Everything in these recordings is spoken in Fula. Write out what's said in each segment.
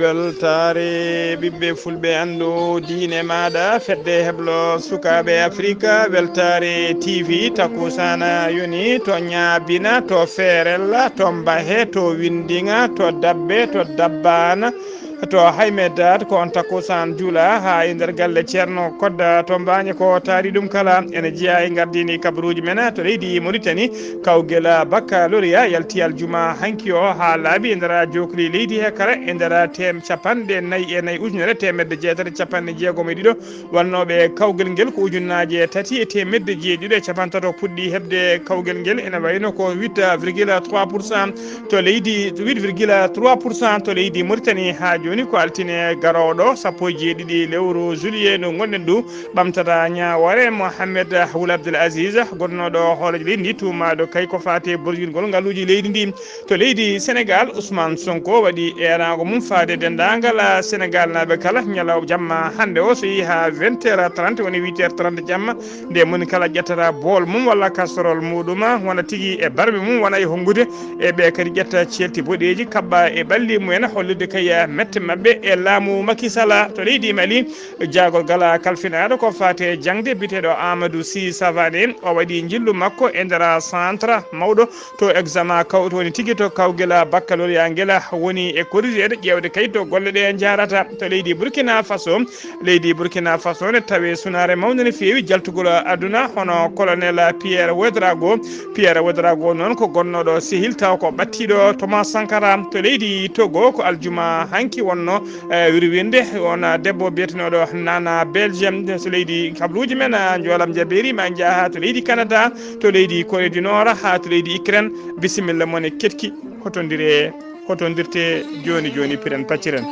weltare ɓiɓɓe fulɓe andu diine maɗa fedde heblo sukaɓe afrique weltare tv takusana yoni to ñaabina to feerel to mbahe to windinga to dabbe to dabbana to haymedat ko on takusan juula ha e nder galle ceerno kodda to mbañe ko taari ɗum kala ene jeeya e gardini kabaruji men to leydi Mauritanie kawguela baccalauréat yalti aljuma hanki o ha laaɓi e nder jokoli leydi he kala e nder capanɗe nayyi e nayyi ujunere temedde jeetati capanɗe jeegom e ɗiɗo wannoɓe kawgel ngel ko ujunnaje tati e temedde jeeɗiɗo e capantato puɗɗi hebde kawgel ngel ene wayno ko 8,3% to leydi 8,3% to leydi Mauritanie ha joni ko altine garoɗo sappo e jeeɗiɗi lewru juillet no gonɗen ɗu ɓamtata ñawore Mohamed Ould Abdel Aziz gonnoɗo hoolejo leydi ndi tumaɗo kay ko fate borjingol ngaluji leydi ndi to leydi Sénégal Ousmane Sonko waɗi erago mum faade dendagal Sénégal naɓe kala ñalaw jamma hande o so yi ha 20h30 woni 8h30 jamma nde moni kala ƴettata bool mum walla casserole muɗum wona tigui e barbe mum wona e hongude e ɓe kadi ƴetta celti boɗeji kabba e ɓalli mumen hollide kay mette mabɓe e laamu Macky Sall to leydi Mali jagol gala kalfinaɗo ko fate jangde biteɗo Amadou Sy Savané o waɗi jillu makko e nder centre mawɗo to examen kawto woni tigui to kawguela baccalauréat guela woni e corrigede ƴewde kay to golle ɗe jarata to leydi Burkina Faso ne tawe sunare mawde no fewi jaltugol aduna hono colonel Pierre Ouedraogo noon ko gonnoɗo sehil taw ko ɓattiɗo Thomas Sankara to leydi Togo ko aljuma hanki wonno wirwinde wona debbo biyetenoɗo Nana Belgium so leydi kabaruji men jolam jaberi ma jaaha to leydi Canada to leydi Corée du Nord ha to leydi Ukraine bisimilla mone ketki hotondirte joni piren pacciren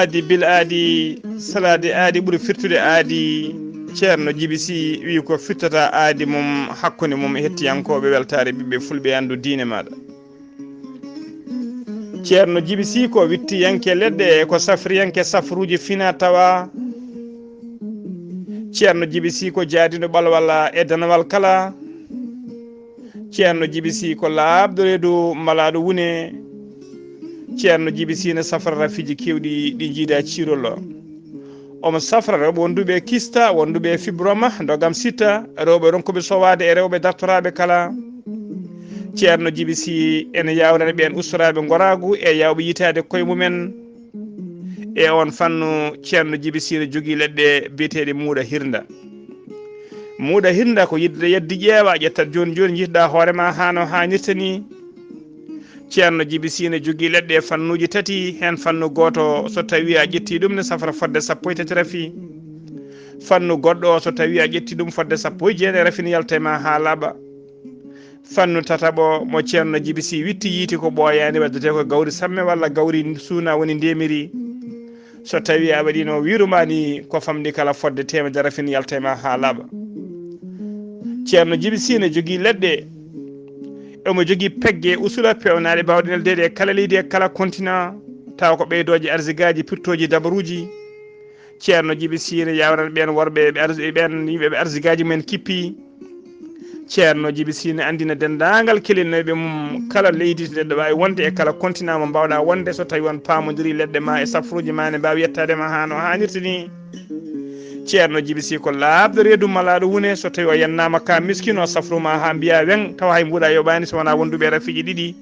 aadi bil aadi salade aadi ɓuuri firtude aadi ceerno Djiby Sy wi ko firtata aadi mum hakkude mum e hettiyankoɓe weltare ɓiɓɓe fulɓe andu diine maɗa ceerno Djiby Sy ko wittiyanke leɗɗe ko safriyanke safruji fina tawa ceerno Djiby Sy ko jaadiɗo ɓalwal e danawal kala ceerno Djiby Sy ko laabdo reedu malaɗo wune ceerno Djiby Sy ne safrata fiji kewɗi ɗi jiida cirolo omo safra rewɓe wonduɓe kista wonduɓe fibroma dogam sitta rewɓe ronkuɓe sowade e rewɓe dartoraɓe kala ceerno Djiby Sy ene yawrani ɓen ustoraɓe goragu e yawɓe yitade koye mumen e on fannu ceerno Djiby Sy ne jogui leɗɗe biyeteɗe muuɗa hirda ko yeddi ƴeewa ƴettat joni jiiɗɗa hoorema hano hannirta ni ceerno Djiby Sy ne jogui leɗɗe fannuji tati hen fannu goto so tawi a ƴetti ɗum ne safra fodde 13 rafi fannu goɗɗo so tawi a ƴetti ɗum fodde 19 rafi ne yaltema ha laaɓa fannu tataɓo mo ceerno Djiby Sy witti yiiti ko ɓooyani waddete ko gawri samme walla gawri suuna woni ndemiri so tawi a waɗino wirumani ko famɗi kala fodde 100 rafi ne yaltema ha laaɓa ceerno Djiby Sy ne jogui leɗɗe omo jogui pegge usula pewnaɗe bawɗe neldede e kala leydi e kala continent taw ko ɓeydoje arsigaji pirtoji dabaruji ceerno Djiby Sy ne yawran ɓen worɓe ɓen yimɓeɓe arsigaji men kippi ceerno Djiby Sy ne andina dendagal kelinoɓe mum kala leydi neɗɗo wawi wonde e kala continent mo mbawɗa wonde so tawi on pamodiri leɗɗe ma e safruji ma ne mbawi yettadema hano hannirta ni ceerno Djiby Sy ko laabdo reedu malaɗo wune so tawi o yennama ka miskino safruma ha mbiya wen tawa hay mbuɗa yoɓani so wona wonduɓe rafiji ɗiɗi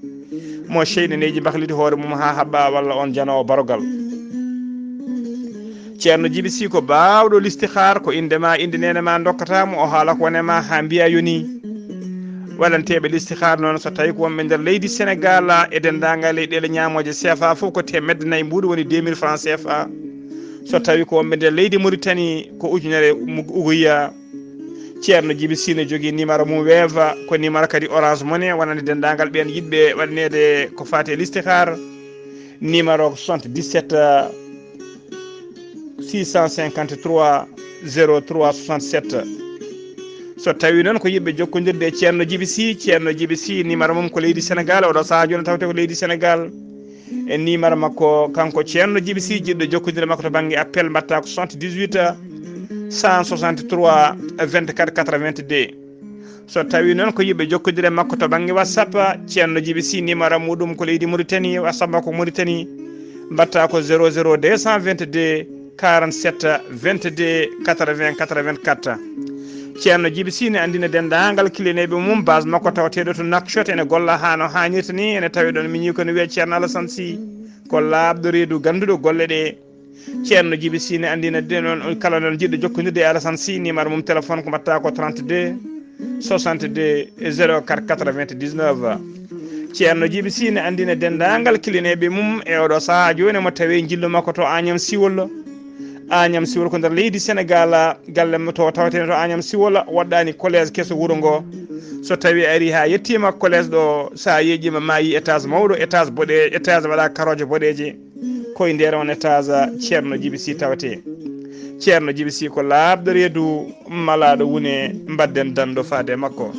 mo cheynaneji bahlidi hoore mum ha haɓɓa walla on janowo barogal ceerno Djiby Sy ko bawɗo listihar ko indema inde nene ma dokkatamo o haala ko wonema ha mbiya yoni waɗanteɓe listihar noon so tawi ko wonɓe nder leydi Sénégal e dendagal leyɗele ñamoje CFA fof ko temedde nayyi mbuɗo woni 2000 francs CFA so tawi ko wonɓe nder leydi Mauritanie ko ujunere uguya ceerno Djiby Sy ne jogui numéro mum weeva ko numéro kadi orange money wonande dendagal ɓen yiɗɓe waɗnede ko fate listihar numéro 77 653 03 67 so tawi noon ko yiɓɓe jokkodirde e ceerno Djiby Sy numéro mum ko leydi Sénégal oɗo saaha joni tawte ko leydi Sénégal e numéro makko kanko ceerno Djiby Sy jiɗɗo jokkodirde makko to banggue appel mbatta ko 78 163 24 82 so tawi noon ko yiɓɓe jokkodire makko to banggue WhatsApp ceerno Djiby Sy numéro muɗum ko leydi Mauritanie WhatsApp makko Mauritanie mbatta ko 00 222 47 22 80 84 ceerno Djiby Sy ne andina dendagal kilineɓe mum base makko tawateɗo to Nouakchott ene golla ha no hannirta ni ene tawi ɗon min yi kono wiye ceerno Alassane Sy ko labɗo reedu ganduɗo golle ɗe ceerno Djiby Sy ne andina de noon kala noon jiɗɗo jokkodirde e Alassane Sy numéro mum téléphone ko mbatta ko 32 62 04 99 ceerno Djiby Sy ne andina dendagal kilineɓe mum e oɗo saaha joni mo tawi jillu makko to Agnam Siwol ko nder leydi Sénégal galle to tawatene to Agnam Siwol waɗɗani collége kesso wuuro ngo so tawi ari ha yettima collége ɗo sa yeeƴima ma yi étage mawɗo étage boɗe étage waɗa karoje boɗeje koye nder on étage ceerno Djiby Sy tawate ceerno Djiby Sy ko labɗo reedu malaɗo wune mbadden dando faade makko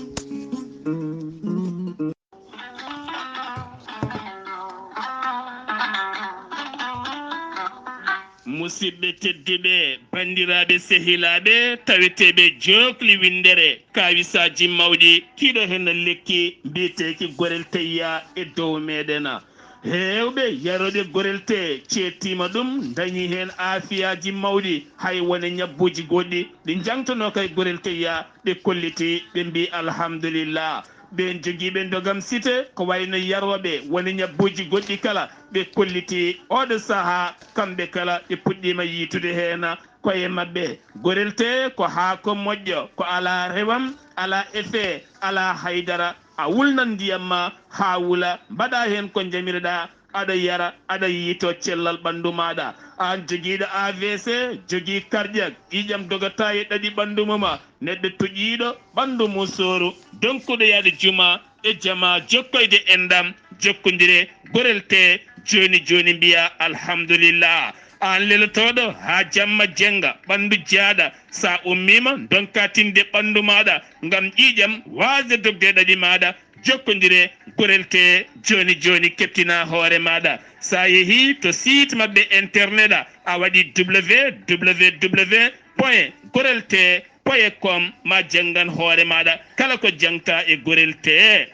musidɓe tedduɓe bandiraɓe sehilaɓe taweteɓe jokli windere kawisaji mawɗi kiɗo hen lekki mbiteki gorel teyya e dow meɗen hewɓe yaroɗe gorel te cettima ɗum dañi hen afiyaji mawɗi hay wone ñabbuji goɗɗi ɗi jangtono kay gorel teyya ɓe kolliti ɓe mbi alhamdulillah ɓen joguiɓe dogam cité ko wayno yaroɓe woni ñabbuji goɗɗi kala ɓe kolliti oɗo saaha kamɓe kala ɓe puɗɗima yitude hen koye mabɓe gorel te ko haako moƴƴo ko ala rewam ala effet ala haydara a wulnan ndiyam ma ha wula mbaɗa hen ko jamireɗa aɗa yara aɗa yiito cellal ɓandu maɗa an joguiɗo AVC jogui cardiaque ƴiƴam dogata e ɗaɗi ɓandu muma neɗɗo toƴƴiɗo ɓandu mum sooru donkuɗo yaade juma e jama jokkoyde endam jokkodire gorel te joni joni mbiya alhamdulillah an lelotoɗo ha jamma jenga ɓandu jaaɗa sa ummima donka tinde ɓandu maɗa ngam ƴiƴam wasde dogde ɗaɗi maɗa jokkodire gorel te joni joni keptina hoore maɗa sa yeehi to site mabɓe internet a waɗi www.gorelte.com ma jangan hoore maɗa kala ko jangta e gorel te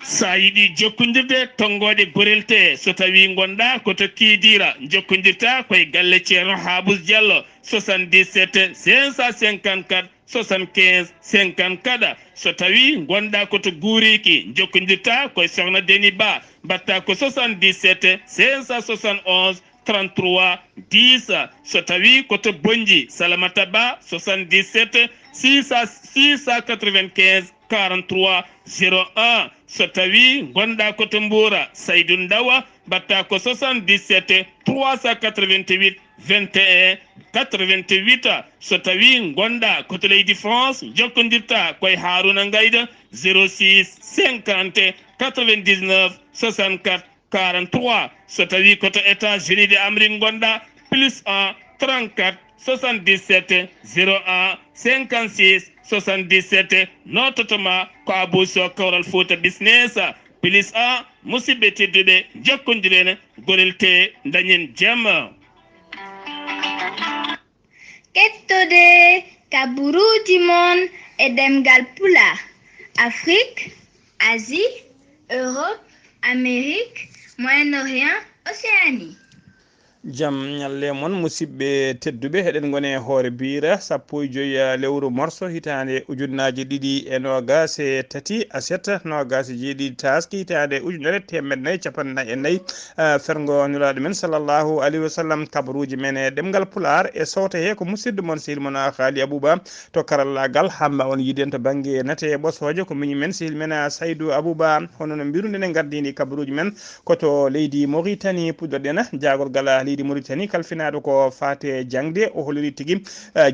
sa yiɗi jokkodirde tonggode gorel te so tawi gonɗa koto kiidira jokkodirta koye galle ceerno Habous Diallo 77 554 75 54 so tawi gonɗa koto guuriki jokkodirta koye sohna Deni Ba mbatta ko 77 571 33 10 so tawi koto Bonji Salamata Ba 77 695 43 01 so tawi gonɗa koto Mboura Saydou Ndawa mbatta ko 77 388 21 88 so tawi gonɗa koto leydi France jokkodirta koye Haruna Gayda 06 50 99 64 43 so tawi koto États-Unis d'Amérique gonɗa +1 34 77 01 56 77 nototoma ko Abou Sow Kawral Fouta Business +1 musidɓe tedduɓe jokkodirene gorel te dañen jaam kettude kaburuji mon e ɗemngal pulaar Afrique, Asie, Europe, Amérique, Moyen-Orient, Océanie. jam nyalle mon musidɓe tedduɓe heɗen gone hoore biira sappo e joyi lewru morso hitande ujunnaji ɗiɗi e nogas e tati asetta nogas e jeeɗiɗi taski hitande ujunere temedde nayyi capannayyi e nayyi fergo nulaɗo men sallllahu alayhi wa sallam kabaruji men e ɗemgal pulaar e sowta he ko musidɗo mon sehil mon Ghalii Abuu Bah to karallagal hamba on yiden to banggue nate e ɓosoje ko miñi men sehil men Saydou Abou Bah hono no mbiruɗen e gardini kabaruji men koto leydi Mauritanie puɗɗoɗen jagorgal leydi Mauritanie kalfinaɗo ko fate jangde o holiri tigui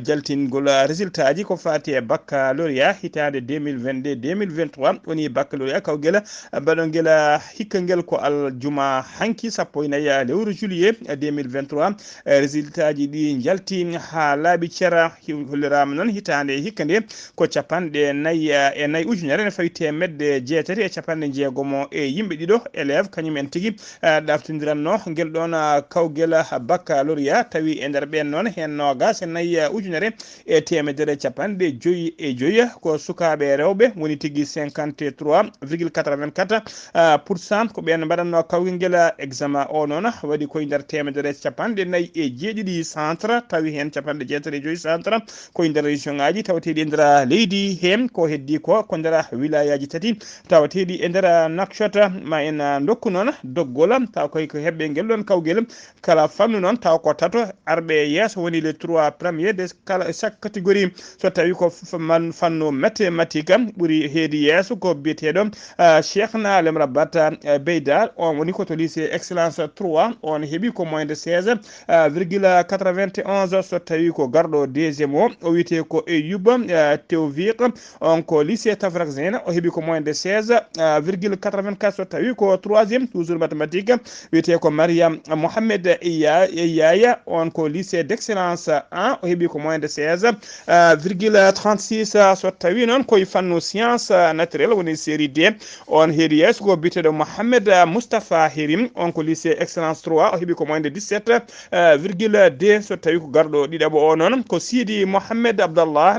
jaltingol résultat ji ko fati e baccalauréat hitande 2022 2023 woni baccalauréat kawguel baɗoguel hikka guel ko aljuma hanki sappo e nayyi lewru juillet 2023 résultat ji ɗi jalti ha laaɓi ceera hollirama noon hitande hikka nde ko capanɗe nayyi e nayyi ujunere ne fawi temedde jeetati e capanɗe jeegomo e yimɓe ɗiɗo élève kañumen tigui ɗaftodiranno guel ɗon kawguel baccalauréat tawi e nder ɓen noon hen nogas e nayyi ujunere e temedere capanɗe joyyi e joyyi ko sukaɓe rewɓe woni tigui 53,84% ko ɓen mbaɗanno kawguel guel examen o noon waɗi koye nder temedere capanɗe nayyi e jeeɗiɗi centre tawi hen capanɗe jeetati e joyyi centre koye nder région ngaji tawateɗi e nder leydi hen ko heddi ko nder wilayaji tati tawateɗi e nder Nouakchott ma en dokku noon doggol taw koye ko hebɓe guel ɗon kawguel kala fannu noon taw ko tato arɓe yesso woni les 3 premiers de kala chaque catégorie so tawi ko fannu mathématique ɓuuri heedi yesso ko biyeteɗo Cheikhna Lemrabat Beydar on woni koto lycée excellence 3 on heeɓi ko moins de 16,91 so tawi ko garɗo deuxiéme o wiyete ko Eyoub Tewfiq on ko lycée Tafrak Zena o heeɓi ko moins de 16,84 so tawi ko troisiéme toujours mathématique wiyete ko Mariam Mohamed Yaya on ko lycée d'excellence 1 o heeɓi ko moins de 16,36 so tawi noon koye fannu science naturelle woni série D on heedi yesso ko biteɗo Mohamed Moustapha Hérim on ko lycée excellence 3 o heeɓi ko moins de 17,2 so tawi ko garɗo ɗiɗaɓo o noon ko Sidi Mohamed Abdallah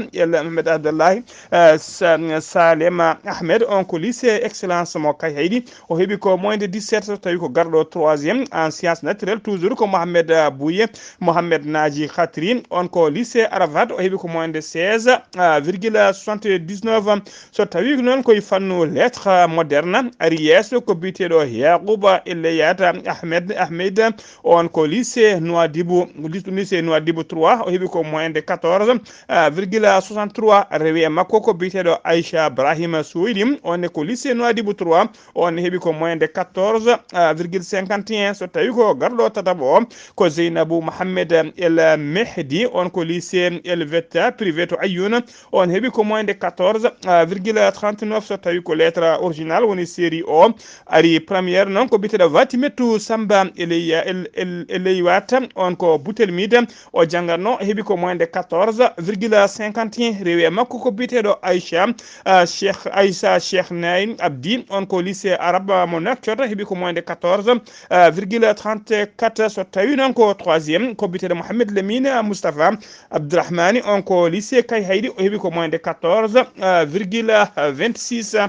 Salem Ahmed on ko lycée excellence mo kay haydi o heeɓi ko moins de 17 so tawi ko garɗo troisiéme en science naturelle toujours ko Mohamed Bouye Mohamed Naji Khatri on ko lycée Arafat o heeɓi ko moins de 16,79 so tawi noon koye fannu lettre moderne ari yesso ko biteɗo Yaqouba Elleyata Ahmed on ko lycée Nouadhibou 3 o heeɓi ko moins de 14,63 rewi e makko ko biteɗo Aïcha Brahima Souidi on ko lycée Nouadhibou 3 on heeɓi ko moins de 14,51 so tawi ko garɗo tataɓo o ko Zeynabou Mohamed El Mehdi on ko lycée El Vetta privé to Ayouna on heeɓi ko moins de 14,39 so tawi ko lettre original woni série o ari première noon ko biteɗo Vatimetou Samba Eleywat on ko Boutelmide o jangganno heeɓi ko moins de 14,51 rewi e makko ko biteɗo Aïcha Cheikh Nayin Abdi on ko lycée arabe mo Nouakchott heeɓi ko moins de 14,34 so tawi noon ko troisiéme ko biteɗo Mohamed Lemine Moustapha Abdourahmani on ko lycée Kay Haydi o heeɓi ko moins de 14,26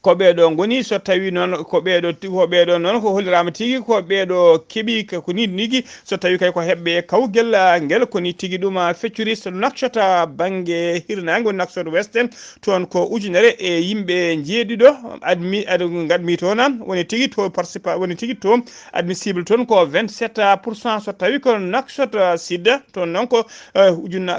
ko ɓeɗo goni so tawi noon ko ɓeɗo noon ko hollirama tigui ko ɓeɗo keeɓi ko ni nigui so tawi kay ko hebɓe kawguel guel koni tigui ɗum feccuri so Nouakchott banggue hirnangue woni Nouakchott Ouest toon ko ujunere e yimɓe jeeɗiɗo admi toon woni tigui to participa woni tigui to admissible toon ko 27% so tawi ko Nouakchott Sud toon noon ko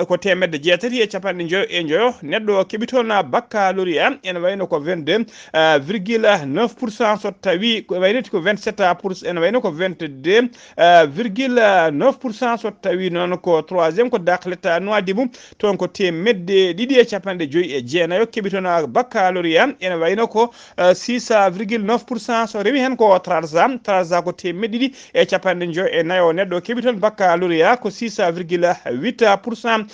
ko temedde jeetati e capanɗe joyo e joyo neɗɗo keeɓi toon baccalauréat ene wayno ko 22,9% so tawi ko waynoti ko 27% ene wayno ko 22,9% so tawi noon ko troisiéme ko Dakhlet Nouadhibou toon ko temedde ɗiɗi e capanɗe joyyi e jeenayo keeɓi toon baccalauréat ene wayno ko 6,9% so rewi hen ko Trarza ko temedde ɗiɗi e capanɗe joyyi e nayo neɗɗo keeɓi toon baccalauréat ko 6,8%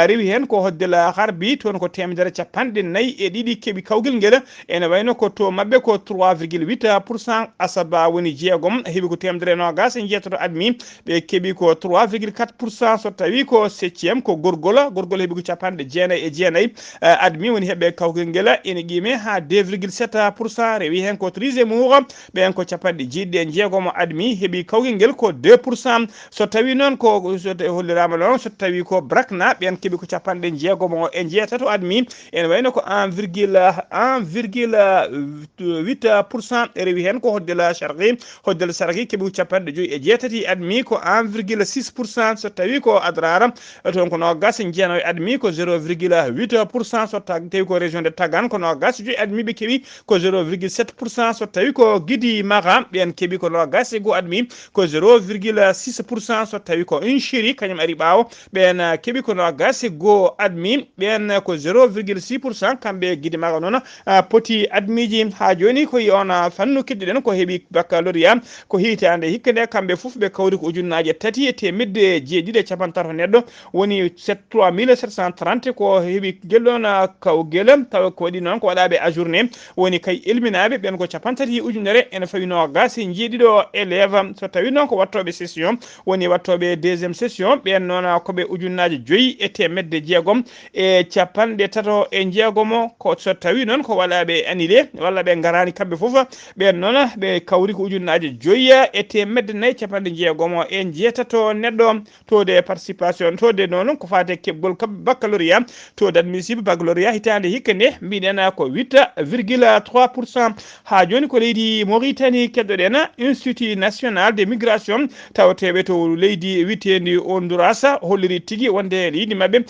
rewi hen ko Hoddel Harbi toon ko temedere capanɗe nayyi e ɗiɗi keeɓi kawguel guel ene wayno wayno ko to mabbe ko 3,8% asaba woni jeegom hebi ko temdere no gas en jetoto admi be kebi ko 3,4% so tawi ko 7e ko gorgol hebi ko capande jeenayi admi woni hebe kawgel ngela ene gime ha 2,7% rewi hen ko 3e muuro be en ko capande jidde jeegom admi hebi kawgel ngel ko 2% so tawi non ko so hollirama non so tawi ko brakna be en kebi ko capande jeegom en jeetato admi en wayno ko 1,8% rewi hen ko hoddela sargi kebi ko capande joyi e jeetati admi ko 1,6% so tawi ko adrara ton ko no gas jeeno admi ko 0,8% so tawi ko région de Tagan ko no gas joyi admi be kebi ko 0,7% so tawi ko Gidi Maga ben kebi ko no gas go admi ko 0,6% so tawi ko Inchiri kanyum ari bawo ben kebi ko no gas go admi ben ko 0,6% kambe Gidi Maga non poti admiji ha joni ko yona fannu kedden ko hebi baccalauréat ko hitande hikkande kambe fuf be kawri ko ujunnaaje 3,730 neddo woni 3730 ko hebi gellona kawgelam taw ko wadi non ko wadabe ajourné woni kay ilminabe ben ko 50 ujunere en fawino gasi jidido élève so tawi non ko wattobe session woni wattobe deuxième session ben non ko be ujunnaaje joyi e temedde jeegom e capande tato e jeegomo ko so tawi non ko walabe annulé walla be garani kambe fofa ben non be kawri ko ujunnaaje joyiya e temedde nay capande jeegomo en jeetato neddo to de participation to de non ko faate kebgol baccalauréat to d'admissible baccalauréat hitande hikkande mbidena ko 8,3% ha joni ko leydi Mauritanie keddodena Institut National de Migration tawtebe to leydi witendi Honduras holliri tigi wonde leydi mabbe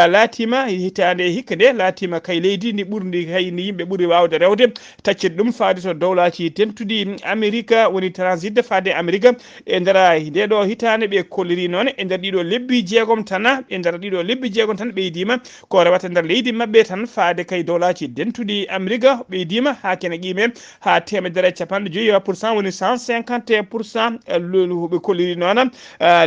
latima hitande hikkande latima kay leydi ni burdi hay ni yimbe buri wawde rewde taccid dum faade to dawlati tentudi America woni transit faade America e ndara dedo hitande be kolliri non e nder dido lebbi jeegom tan beydima ko rewata nder leydi mabbe tan faade kay dawlati dentudi America beydima ha kene qime ha temedere capande 2% woni 150% be kolliri non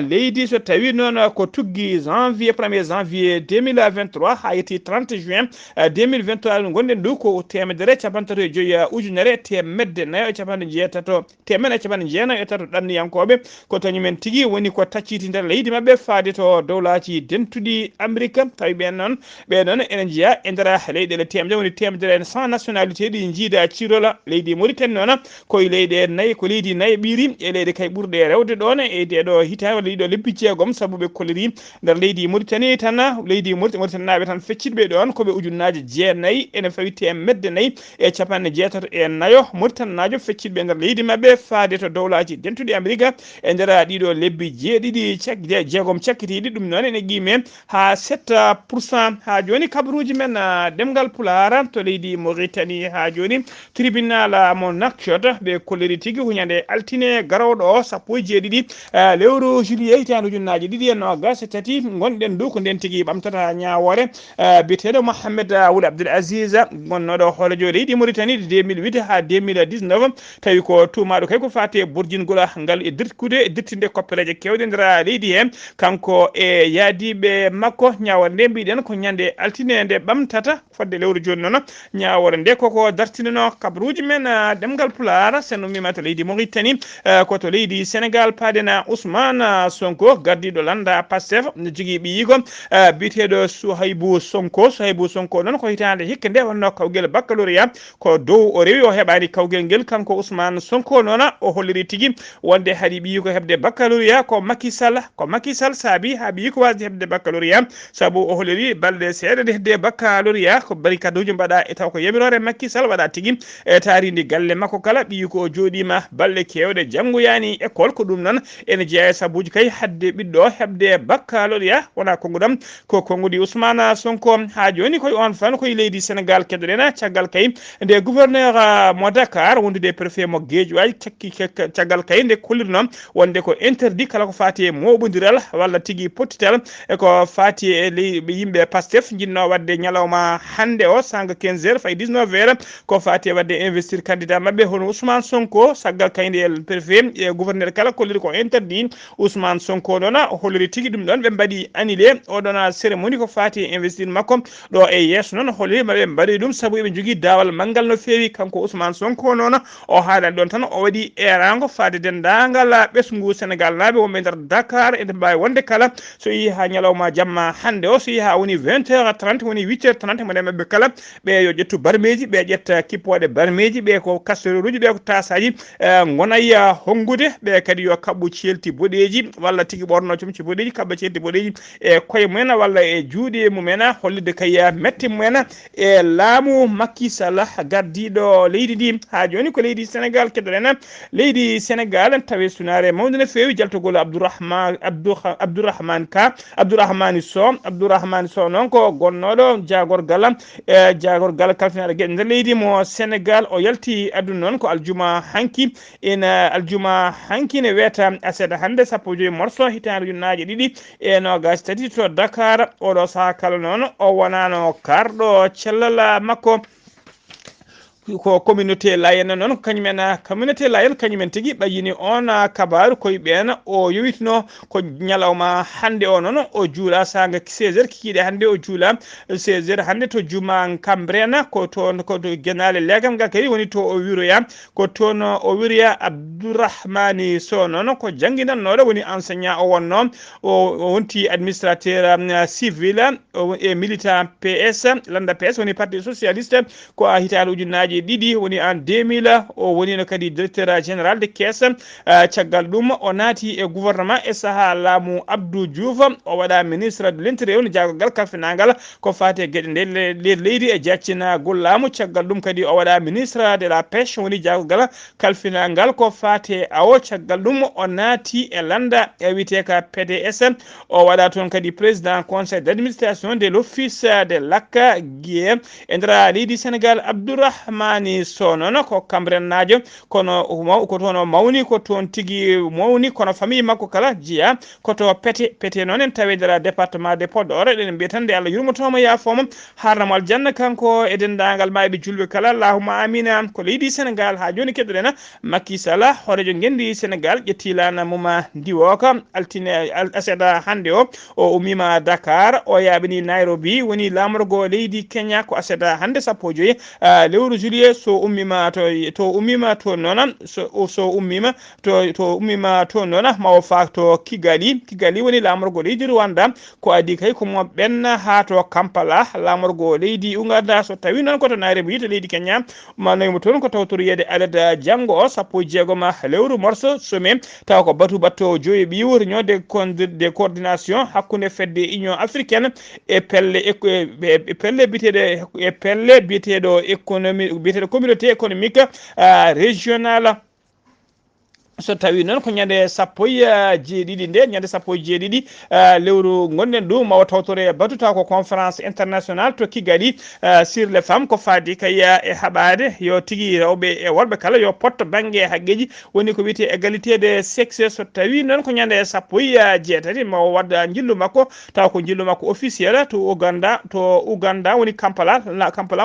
leydi so tawi non ko tuggi janvier 1er janvier 2023 ha yeti 30 juin 2023 gonden du ko temedere capande joyi ujunere temedde nayo capande jeetato temene capande jeena e tato danni yankobe ko tanyumen tigi woni ko tacciti nder leydi mabbe faade to dawlati dentudi America tawi ben non enen jiya e ndara leydele temde woni temdere 100 nationalité di jiida cirola leydi Mauritanie non ko leyde nay ko leydi nay biri e leyde kay burde rewde don e dedo hitawa leydo lebbi jeegom sabu be koliri nder leydi Mauritanie tan leydi Mauritanie nabe tan feccitbe don ko be ujunnaaje jeenayi ene fawi temedde nayi e capande jeetato e nayo Mauritanie naajo feccitbe nder leydi mabbe faade to dawlati dentudi America e ndara dido lebbi jeedidi jeegom cakkitiidi dum non ene gimen ha 7% ha joni kabruji men ɗemngal pulaar to leydi Mauritanie ha joni tribunal mo Nouakchott be kolleri tigi hunyande altine garawdo sappo jeedidi lewru juillet hitande ujunnaaje ɗiɗi e nogas tati gonɗen du ko nden tigi ɓamtata ñawore biteɗo Mohamed Ould Abdel Aziz gonnoɗo hoolajo leydi Mauritanie 2008 ha 2019 tawi ko tumaɗo kay ko fate borjingol ngal e dirtinde koppereje kewde ndera leydi he kanko e yaadiɓe makko ñawore nde mbiɗen ko ñande altine nde ɓamtata fodde lewru joni noon ñawore nde koko dartinino kabruji men ɗemgal pulaar sen mimata leydi Mauritanie koto leydi Sénégal paadena Ousmane Sonko gardiɗo landa Pastef jogui ɓiyigo biteɗo Souhaibou Sonko noon ko hitande hikka nde wonno kawgel baccalauréat ko dow o rewi o heɓani kawgel ngel kanko Ousmane Sonko noon o holliri tigui wonde haɗi ɓiyiko hebde baccalauréat ko Macky Sall saabi ha ɓiyiko wasde hebde baccalauréat saabu o holliri balɗe seeɗa nde hedde baccalauréat ko bari kaduji mbaɗa e taw ko yamirore Macky Sall waɗa tigui e taaridi galle makko kala ɓiyiko o joɗima balɗe kewɗe janggoyani école ko ɗum noon ene jeeya e sabuji kay hadde ɓiɗɗo hebde baccalauréat wona konngudam ko konngudi Ousmane Sonko ha joni koye on fan koye leydi Sénégal keddoɗen caggal kay nde gouverneur mo Dakar wondude préfet mo Guédiawaye caggal kay nde kollirno wonde ko interdit kala ko fati e moɓodiral walla tigui pottital e ko fati e yimɓe Pastef jinno wadde ñalawma hande o sanga 15 heures fay 19 heures ko fati e wadde investir candidat mabɓe hono Ousmane Sonko saggal kayde préfet e gouverneur kala kolliri ko interdit Ousmane Sonko noon holliri tigui ɗum ɗon ɓe mbaɗi annulé oɗon cérémonie ko fati e investir makko ɗo e yesso noon holliri maɓe mbaɗi ɗum saabu eɓe jogui dawal manggal no feewi kanko Ousmane Sonko noon o haalan ɗon tan o waɗi erango faade dendagal ɓesgu Sénégal naaɓe wonɓe nder Dakar ede mbawi wonde kala so yi ha ñalawma jamma hande o so yi ha woni 20h30 woni 8h30 mo ndemeɓe kala ɓe yo ƴettu barmeji ɓe ƴetta kippoɗe barmeji ɓe ko casserole uji ɓe ko tasaji gonay hongude ɓe kadi yo kabɓu celti boɗeji walla tigui ɓorno comci boɗeji kabɓa celti boɗeji e koye mumen walla e juuɗe mumen hollide kay metti mumen e laamu Macky Sall gardiɗo leydi ndi ha joni ko leydi Sénégal keddoɗen leydi Sénégal tawi sunare mawde no fewi jaltogol Abdourahmane Sow noon ko gonnoɗo jagorgal kalfinaɗo gueɗe nder leydi mo Sénégal o yalti aduna noon ko aljuma hanki ne wiyata aseeda hande 15 morso hitande ujunnaje ɗiɗi e nogas tati to Dakar oɗo saha kala noon o wonano karɗo cellal makko ko communauté layenne noon kañumen communauté layenne kañumen tigui ɓayini on kabaru koye ɓen o yowitino ko ñalawma hande o noon o juula saga 16h kikiɗe hande o juula 16h hande to juma Cambérène ko toon ko guenale legal ngal kadi woni to o wiroya ko toon o wiroya Abdourahmane Sow noon ko jangguinannoɗo woni enseignant o wonno o wonti administrateur civil e militant PS landa PS woni parti socialiste ko a hitande ujunnaji ɗiɗi woni en 2000 o woni no kadi directeur général de caisse caggal ɗum o naati e gouvernement e saaha laamu Abdou Diouf o waɗa ministre de l'intérieur no jagogal kalfinagal ko fati e gueɗe nde leydi e jaccina laamu caggal ɗum kadi o waɗa ministre de la pêche woni jagogal kalfinagal ko fati awo caggal ɗum o naati e landa e wiyete ka PDS o waɗa toon kadi président conseil d'administration de l'office de lac Guié e nder leydi Sénégal Abdourahmane Sow noon ko Cambérène najo kono ko toon mawni ko toon tigui mawni kono famille makko kala jiya koto pete noon en tawi nder département de Podor ɗen mbiyatande Allah yurmotomo yaafoma harnamo aljanna kanko e dendagal mayɓe julɓe kala allahumma amina ko leydi Sénégal ha joni keɗoɗen Macky Sall horejo gendi Sénégal ƴetti lana muma ndiwo ko altine aseeda hande o ummima Dakar o yaɓini Nairobi woni lamorgo leydi Kenya ko aseeda hande 15 lewru juillet so ummima to ummima to noon so ummima to ummima to noon mawo fa to Kigali woni lamorgo leydi Rwanda ko adi kay ko mo ɓenna ha to Kampala lamorgo leydi Uganda so tawi noon koto Nairobi to leydi Kenya manoymo toon ko tawtoriyede alada janggo o 16 lewru morso semaine taw ko batto joyi ɓiwu réunion de coordination hakkude fedde union africaine e pelle biteɗo économie biteɗo communauté économique régionale so tawi noon ko ñande 17 nde ñande 17 lewru gonɗen ɗum mawa tawtore batuta ko conférence internationale to Kigali sur les femmes ko faadi kaya e haɓade yo tigui rewɓe e worɓe kala yo potto banggue haqqeji woni ko wiyete égalité de sexe so tawi noon ko ñande 17 mawa wadda jillu makko taw ko jillu makko officiel to Uganda woni Kampala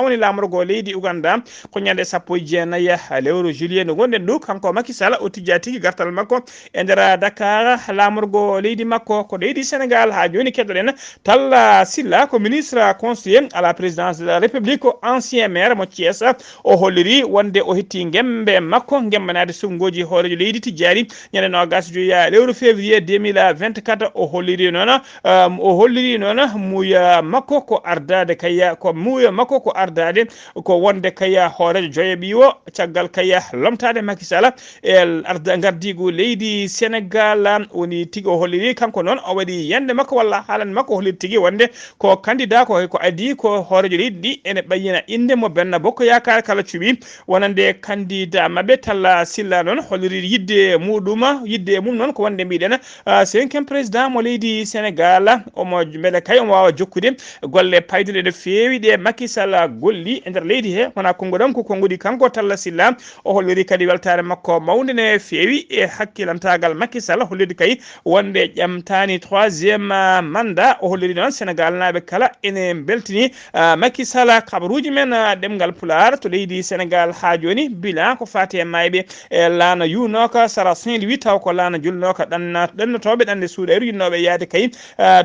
woni lamorgo leydi Uganda ko ñande 19 lewru juillet no gonɗen ɗo kanko Macky Sall o tijja tigi gartal makko e nder Dakar lamorgo leydi makko ko leydi Sénégal ha joni keɗoɗen Talla Sylla ko ministre conseiller à la présidence de la République ko ancien maire mo Thiès o holliri wonde o hetti gembe makko gembanade sungoji hoorejo leydi Tijjari ñande 24 lewru février 2024 o holliri noon muuya makko ko ardade ko wonde kaya hoorejo joye ɓiwo caggal kaya lomtade Macky Sall e gardigu leydi Sénégal woni tigi o holliri kanko noon o waɗi yande makko walla haalande makko o holliri tigi wonde ko candidat ko adi ko hoorejo leydi ɗi ene ɓayyina inde mo Benno Bokk Yakar kala cuɓi wonande candidat mabɓe Talla Sylla noon holliri yidde mum noon ko wonde mbiɗen 5e président mo leydi Sénégal omo beele kay omo wawa jokkude golle paydude no fewi ɗe Macky Sall golli e nder leydi he wona konngol ɗam ko konngudi kanko Talla Sylla o holliri kadi weltare makko mawde ne fewi feewi e hakkilantagal Macky Sall holliri kay wonde ƴamtani 3e mandat o holliri noon Sénégal naaɓe kala ene beltini Macky Sall kabaruji men ɗemngal pulaar to leydi Sénégal ha joni bilan ko fati e mayɓe e laana yunoka sara Saint-Louis taw ko laana julnoka ɗannotoɓe ɗande suuɗayru yinnoɓe yaade kay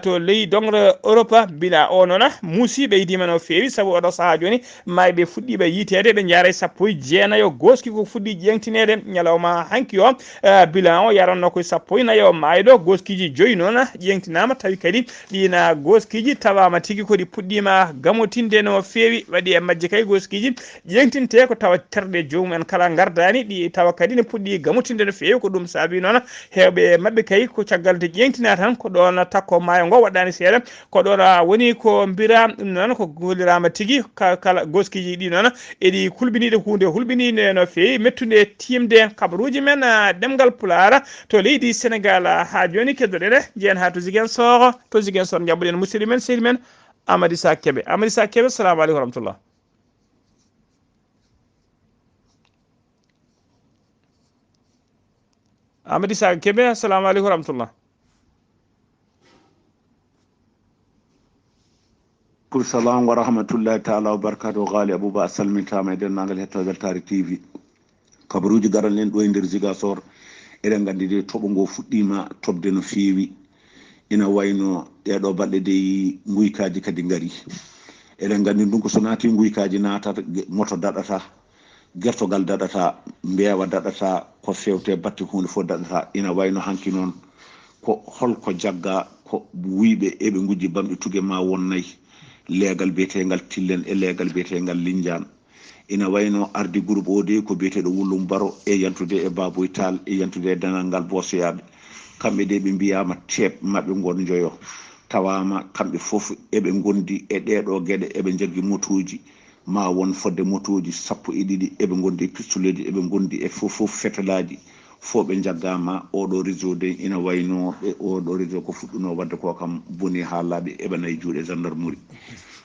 to leydi dongre Europe bilan o noon muusi ɓeydima no feewi saabu oɗo saaha joni mayɓe fuɗɗiɓe yitede ɓe jaaray 19 goski ko fuɗɗi jengtinede ñalawma hanki o bilan o yaranno koye 14 mayɗo goskiji 5 noon ƴengtinama tawi kadi ɗina goskiji tawama tigui kodi puɗɗima gamotinde no feewi waɗi e majje kay goskiji ƴengtinte ko tawa terɗe jomumen kala gardani ɗi tawa kadi ne puɗɗi gamotinde no feewi ko ɗum saabi noon hewɓe mabɓe kay ko caggal de ƴengtina tan ko ɗon takko maayo ngo waɗani seeɗa ko ɗon woni ko mbira ɗum noon ko gollirama tigui kala goskiji ɗi noon eɗi kulɓiniɗe hunde hulɓinide no feewi mettude timde kabaruji men ɗemgal pulaar to leydi Sénégal ha joni keddoɗen jeen ha to Ziguinchor jabbuɗen musidɗo men seydi men Amady Sa Kébé salamu aleykum wa rahmatullah. Amady Sa Kébé assalamu aleykum wa rahmatullah. Salam wa rahmatullahi taala wa barakatuh. Ghalii Abuu Bah salmitama e dennagal hettoɓe Weltare TV kabaruji garal len ɗo e nder Ziguinchor eɗen gandi de toɓo ngo fuɗɗima tobde no feewi ina wayno ɗeɗo balɗe de guykaji kadi ngari eɗen gandi ɗum ko so naati guykaji natata moto daɗata gertogal daɗata mbeewa daɗata ko fewte batte hunde fof daɗata ina wayno hanki noon ko holko jagga ko wuyɓe eɓe gujji bamɗe tugue ma wonnayyi leegal biyetegal tillen e leegal biyetegal lindiane ina wayno ardi groupe o de ko biyeteɗo Wullum Baro e yantude e Baboy Tall e yantude e denal ngal bosoyaɓe kamɓe de ɓe mbiyama teeb mabɓe gon joyo tawama kamɓe foof eɓe gondi e ɗeɗo gueɗe eɓe jaggi motoji ma won fodde motoji 12 eɓe gondi e pistoleji eɓe gondi e fof fetelaji fo ɓe jaggama oɗo réseau de ina wayno ɓe oɗo réseau ko fuɗɗuno wadde ko kam boni ha laaɓi eɓe nayi juuɗe gendarmerie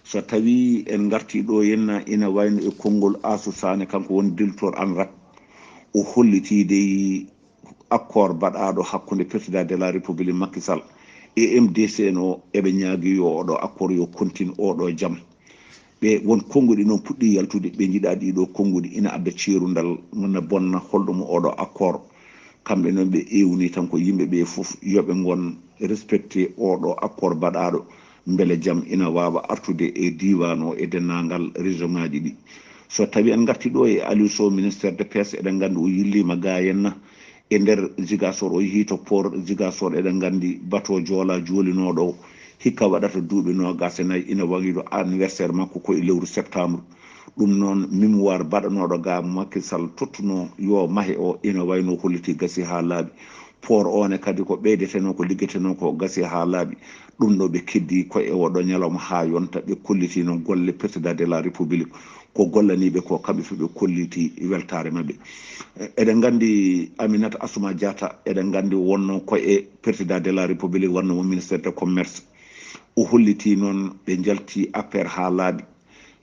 so tawi en garti ɗo henna ina wayno e konngol Asou Sané kanko woni directeur ANRAC o hollitide accord baɗaɗo hakkude président de la république Macky Sall e MDC no eɓe ñaagui yo oɗo accord yo continue oɗo jaam ɓe won konguɗi noon puɗɗi yaltude ɓe jiiɗa ɗiɗo konguɗi ina adda ceerudal ne bonna holɗum oɗo accord kamɓe noon ɓe ewni tan ko yimɓeɓe foof yoɓe gon respecté oɗo accord baɗaɗo beele jaam ina wawa artude e diwan o e dennagal région ngaji ɗi so tawi en garti ɗo e Aliou Sow ministére de pêche eɗen gandi o yillima ga henna e nder Ziguinchor o yeehi to port Ziguinchor eɗen gandi bateau Joola joolinoɗo hikka waɗata duuɓi 24 ina waɗiɗo anniversaire makko ko e lewru septembre ɗum noon mémoire baɗanoɗo ga Macky Sall tottuno yo maahe o ina wayno holliti gasi ha laaɓi port one kadi ko ɓeydeteno ko liggeteno ko gasi ha laaɓi ɗum ɗo ɓe keddi ko e oɗo ñalawma ha yonta ɓe kollitino golle président de la république ko gollaniɓe ko kamɓe fof ɓe kolliti weltare mabɓe eɗen gandi Aminata Assouma Diatta eɗen gandi wonno ko e président de la république wonno mo ministére de commerce o holliti noon ɓe jalti affaire ha laaɓi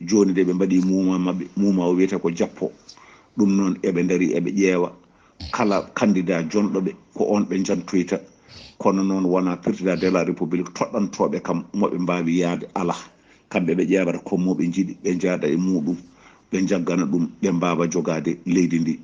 joni de ɓe mbaɗi muma mabɓe muma o wiyete ko jappo ɗum noon eɓe daari eɓe ƴeewa kala candidat jonɗoɓe ko on ɓe jantoyta kono noon wona président de la république toɗɗantoɓe kam moɓe mbawi yaade ala kamɓe ɓe ƴeewata ko moɓe jiiɗi ɓe jaada e muɗum ɓe jaggana ɗum ɓe mbawa jogade leydi ndi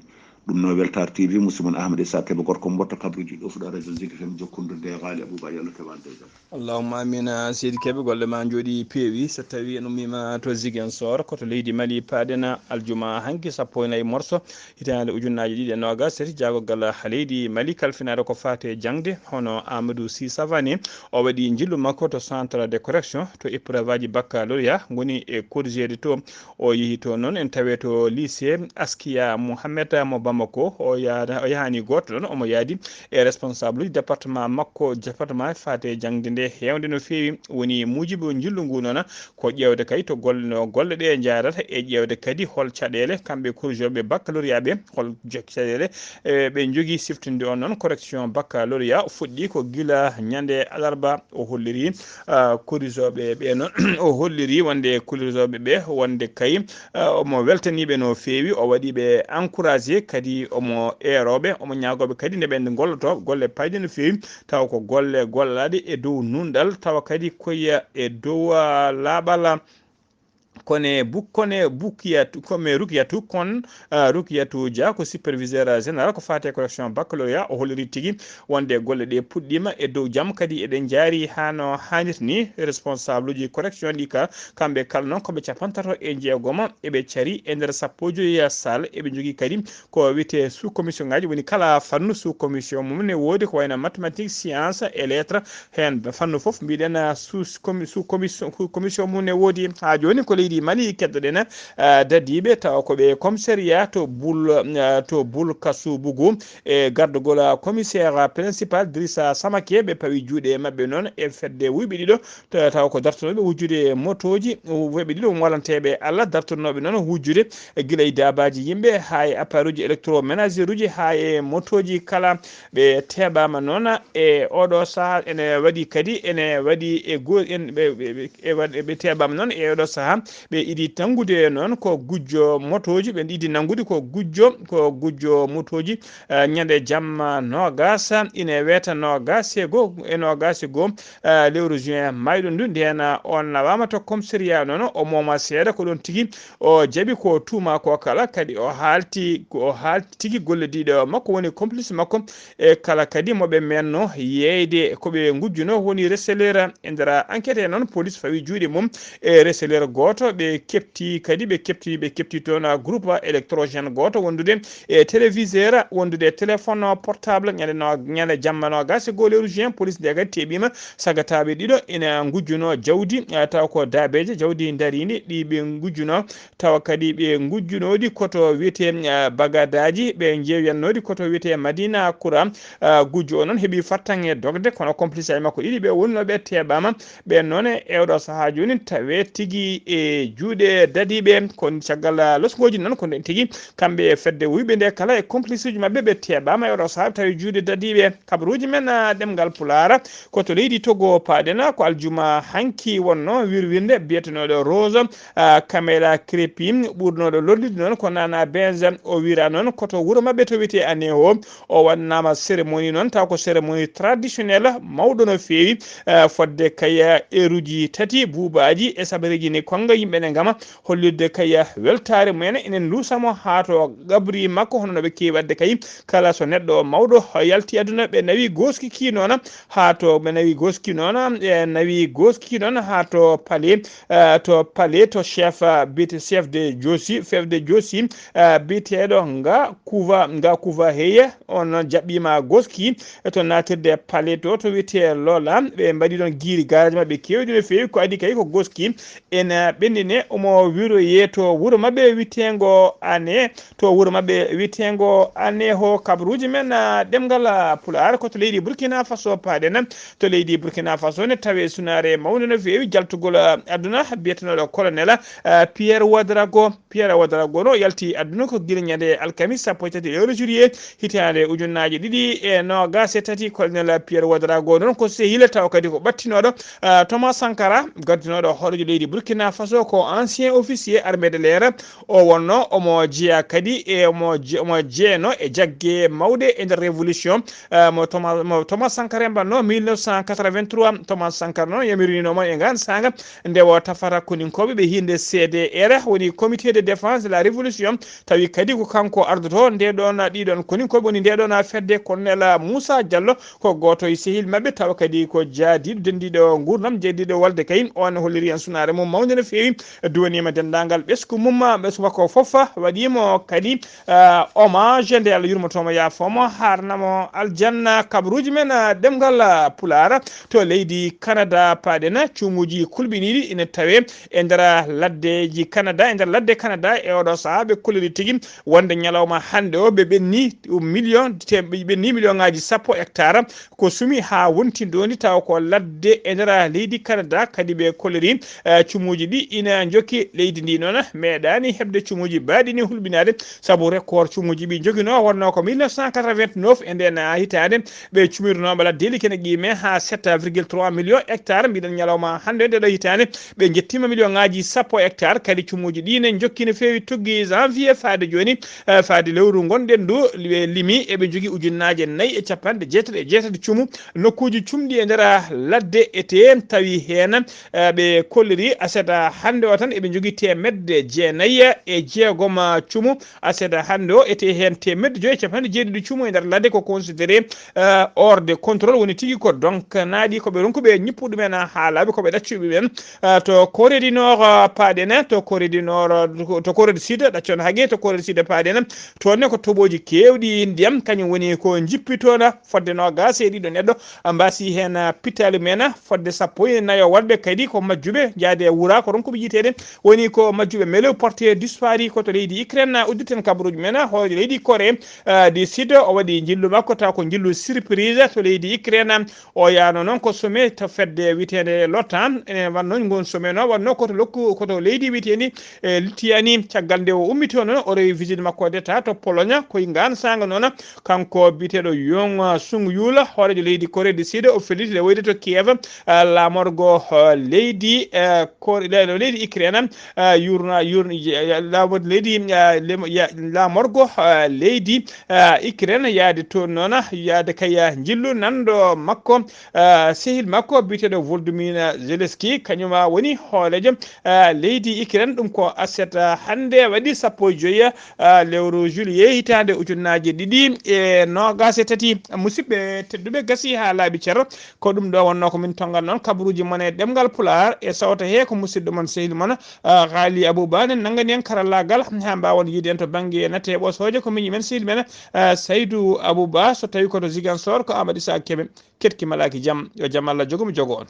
ɗum no Weltare TV musidmon Ahmed Sa Kébé gorko mbotta kabruji ɗo fuɗa radio Zik FM jokkodirde e Ghalii Abuu Bah yallo keɓande jam allahumma amina seydi Kébé golle ma jooɗi peewi so tawi en ummima to Ziguinchor koto leydi Mali paaden aljuma hanki 14 morso hitande ujunnaje 227 jaagogal leydi Mali kalfinade ko fate jangde hono Amadou Sy Savani o waɗi jillu makko to centre de correction to épreuve aji baccalauréat goni e corrigede to o yeehi to noon en tawe to lycée Askia Mouhamed mo Bamako o yahani goto ɗon omo yaadi e responsable département makko département fate jangde nde hewde no feewi woni mujibu jillu ngu noon ko ƴewde kay to golle ɗe jarata e ƴewde kadi hol caɗele kamɓe corrigeoɓe baccalauréat ɓe hol caɗele ɓe jogui siftinde on noon correction baccalauréat fuɗɗi ko gila ñande alarba o holliri corrigeoɓe ɓe noon o holliri wonde corrigeoɓe ɓe wonde kay omo weltaniɓe no feewi o waɗiɓe encouragé kadi kadi omo eroɓe omo ñagoɓe kadi nde ɓen golloto golle payde no fewi taw ko golle gollade e dow nundal tawa kadi koya e dow laaɓal kone bukiyatu comme rukiyatu kon rukiyatu dia ko superviseur général ko fate correction baccalauréat o holliri tigui wonde golle ɗe puɗɗima e dow jaam kadi eɗen jaari hano hannit ni responsable uji correction ɗi ka kamɓe kala noon koɓe capantato e jeegoma eɓe caari e nder sappoji sall eɓe jogui kadi ko wiyete sous commission ngaji woni kala fannu sous commission mum ne woodi ko wayno mathématique science et lettres hen fannu foof mbiɗen sous commission mum ne woodi ha joni ko leydi Mali keddoɗen dadiɓe tawa koɓe commissariat to Boul Kassoubou e gardugol commissaire principal Drissa Samake ɓe pawi juuɗe mabɓe noon e fedde wuyɓe ɗiɗo tawa ko dartonoɓe wujjude motoji wuyɓe ɗiɗo walanteɓe Allah dartonoɓe noon wujjude guila e dabaji yimɓe ha e appareil uji électroménager uji ha e motoji kala ɓe teɓama noon e oɗo saaha ene waɗi kadi ene waɗi ɓe teɓama noon e oɗo saaha ɓe iɗi tangude noon ko gujjo motoji ɓe iɗi nangude ko gujjo motoji ñande jamma nogas ine weta nogas e goo lewru juin mayɗo ndu nden on nawama to commissariat noon o moma seeɗa ko ɗon tigui o jaaɓi ko tuma ko kala kadi o haalti tigui gollediɗo makko woni complice makko e kala kadi moɓe menno yeyde koɓe gujjuno woni receleur e nder enquête e noon police fawi juuɗe mum e receleur goto ɓe kepti toon groupe électrogène goto wondude e téléviseur wondude téléphone portable ñande jamma nogas e lewru juin police nde kadi teɓima sagataɓe ɗiɗo ina gujjuno jawdi taw ko dabeje jawdi darindi ɗi ɓe gujjuno tawa kadi ɓe gujjunoɗi koto wiyete bagadaji ɓe jeewiyannodi koto wiyete Madina Koura gujjo o noon heeɓi fattange dogde kono complice ay makko ɗiɗi ɓe wonnoɓe teɓama ɓe noon e oɗo saaha joni tawe tigui e juuɗe dadiɓe kon caggal losgoji noon ko nden tigui kamɓe fedde wuyɓe nde kala e complice uji mabɓe ɓe teɓama e oɗo saaha tawi juuɗe dadiɓe kabaruji men ɗemgal pulara koto leydi Togo paɗena ko aljuma hanki wonno wirwirde biyetenoɗo Rose Camela Crépi ɓurnoɗo lollude noon ko nana bes o wira noon koto wuuro mabɓe to wiyete aneho o wannama cérémonie noon taw ko cérémonie traditionnel mawɗo no fewi fodde kaya eruji tati buubaji e sabariji ni konga yimɓe ne gama hollirde kaya weltare mumen enen lusamo ha to gabri makko hono no ɓe kewi wadde kay kala so neɗɗo mawɗo yalti aduna ɓe nawi goskiki noon ha to ɓe nawi goski noon ɓe nawi goski noon ha to palais to chef de josi biteɗo nga kuva heye on jaɓɓima goski to natirde palais to wiyete Lola ɓe mbaɗi ɗon guiri garaji mabɓe kewɗi no fewi ko adi kay ko goski ena ɓendine omo wiroye to wuuro mabɓe witego ane ho kabaruji men ɗemgal pular ko to leydi Burkina Faso paɗen to leydi Burkina Faso ne tawe sunare mawde no fewi jaltugol aduna biyetenoɗo colonel Pierre Ouédraogo no yalti aduna ko guila ñande alkamis sappo e tati lewru juillet hitande ujunnaje ɗiɗi e nogas e tati colonel Pierre Ouédraogo noon ko sehila taw kadi ko ɓattinoɗo Thomas Sankara gaddinoɗo hoɗojo leydi Burkina Faso ko ancien officier armée de l'air o wonno omo jeeya kadi e omo jeeyno e jaggue mawɗe e nder révolution mo Thomas Sankara mbanno 1983 Thomas Sankara noon yamirinoma e ngan saga nde o tafata koninkoɓe ɓe hinde CDR woni comité de défense de la révolution tawi kadi ko kanko ardoto ɗiɗon koninkoɓe woni ndeɗon fedde colonel Moussa Diallo ko goto e sehil mabɓe tawa kadi ko jaadiɗo dendiɗo gurdam jeydiɗo walde kay on holliri en sunare mum mawde no fewi duwanima dendagal ɓesgu mum ɓesgu makko foof waɗimo kadi hommage nde Allah yurmotomo yafomo harnamo aljanna kabaruji men ɗemgal pulara to leydi Canada paɗena cuumuji kulɓiniɗi ina tawe e nder laddeji Canada e nder ladde Canada e oɗo saaha ɓe kolliri tigui wonde ñalawma hande o ɓe ɓenni million ngaji 10 hectare ko sumi ha wonti doni taw ko ladde e nder leydi Canada kadi ɓe kolliri cuumuji ɗi ina jokki leydi ndi noon meeɗani hebde cumuji baɗi ni hulɓinade saabu record cumuji ɓi joguino wonno ko 1989 e nden hitande ɓe cumirnoɓe laddeli kene qime ha 7,3 millions hectare mbiɗen ñalawma hande ndeɗo hitande ɓe jettima million ngaji 10 hectare kadi cumuji ɗi ne jokki no fewi toggi janvier faade joni faade lewru gonɗen ndu ɓe limi eɓe jogui ujunnaje 4 cumu nokkuji cumɗi e nder ladde ete tawi hen ɓe kolliri aseta hande o tan eɓe jogui temedde 9 cumu aseta hande o ete hen temedde 5 cumu e nder ladde ko considéré hors de contrôle woni tigui ko donc naaɗi koɓe ronkuɓe ñippuɗu men ha laaɓi koɓe ɗaccuɓe ɓen to Corée du Nord paaɗen to Corée du Nord to Corée du Sud ɗaccon hague to Corée du Sud paaɗen toonne ko toɓoji kewɗi ndiyam kañum woni ko jippitona fodde nogas e ɗiɗo neɗɗo mbasi hen pitali men fodde 14 waɗɓe kadi ko majjuɓe jaade wuura ko ronkuɓe yitede woni ko majjuɓe melew porté dispari koto leydi Ukraine udditen kabaruji men hoore leydi Corée du Sud o waɗi jillu makko taw ko jillu surprise to leydi Ukraine o yano noon ko sommet to fedde witede l'OTAN enen wanno gon sommet no wanno koto lokku koto leydi witeni Lituanie caggal nde o ummito noon o rewi visite makko d'etat to Pologne koye ngan sanga noon kanko biteɗo Yong Sung Yul hoorejo leydi Corée du Sud o felliti le woyde to Kiev lamorgo leydi leydi Ukraine lamorgo leydi Ukraine yaade toon noon yaade kaya jillu nanɗo makko sehil makko biteɗo Volodymyr Zelensky kañuma woni hoolejo leydi Ukraine ɗum ko aset hande waɗi 15 lewru juillet hitande ujunnaje 2023 musidɓe tedduɓe gasi ha laaɓi ceero ko ɗum ɗo wonno ko min tongal noon kabaruji mon e ɗemgal pulaar e sawta he ko musidɗo mon sehil mon Ghalii Abuu Bah ne nangani en karallagal ha mbawon yiide en to banggue natte ɓosoje ko miñi men sehil men Saydou Abou Bah so tawi koto Ziguinchor ko Amadou Issa Kébé ketki malaki jaam yo jaam Allah jogomi jogo on